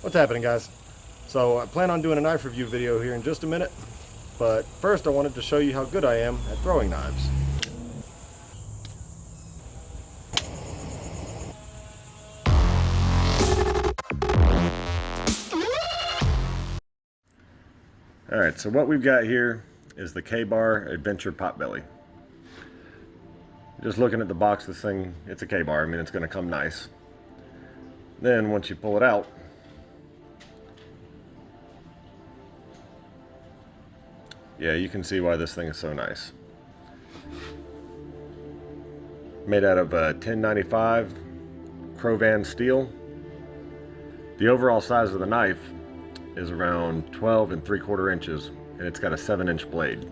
What's happening, guys? So I plan on doing a knife review video here in just a minute, but first I wanted to show you how good I am at throwing knives. Alright, so what we've got here is the Kabar Adventure Potbelly. Just looking at the box, this thing, it's a Kabar. I mean, it's going to come nice. Then once you pull it out, yeah, you can see why this thing is so nice. Made out of 1095 Crovan steel. The overall size of the knife is around 12 3/4 inches, and it's got a 7-inch blade.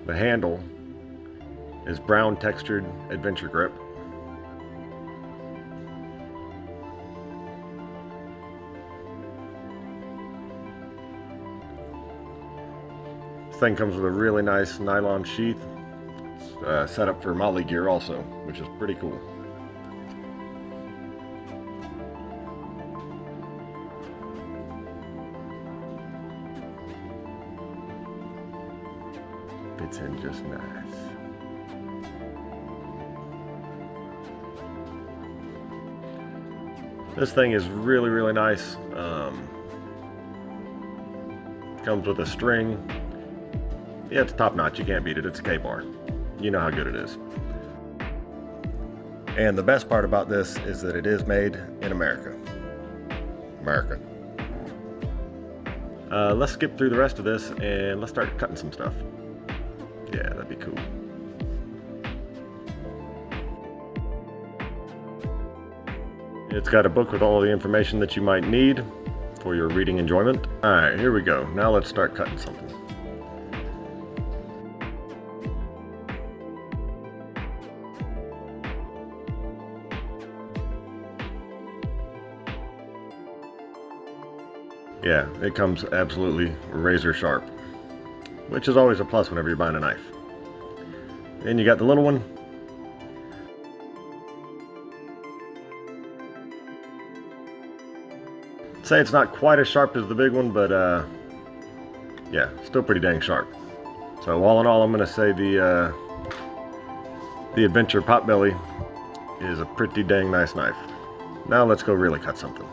The handle is brown textured adventure grip. This thing comes with a really nice nylon sheath. It's set up for molly gear also, which is pretty cool. Fits in just nice. This thing is really nice. Comes with a string. Yeah, it's top notch. You can't beat it. It's a K-bar. You know how good it is. And the best part about this is that it is made in America. Let's skip through the rest of this and let's start cutting some stuff. Yeah, that'd be cool. It's got a book with all the information that you might need for your reading enjoyment. Alright, here we go. Now let's start cutting something. Yeah, it comes absolutely razor sharp, which is always a plus whenever you're buying a knife. Then you got the little one. I'd say it's not quite as sharp as the big one, but yeah, still pretty dang sharp. So all in all, I'm going to say the Adventure Potbelly is a pretty dang nice knife. Now let's go really cut something.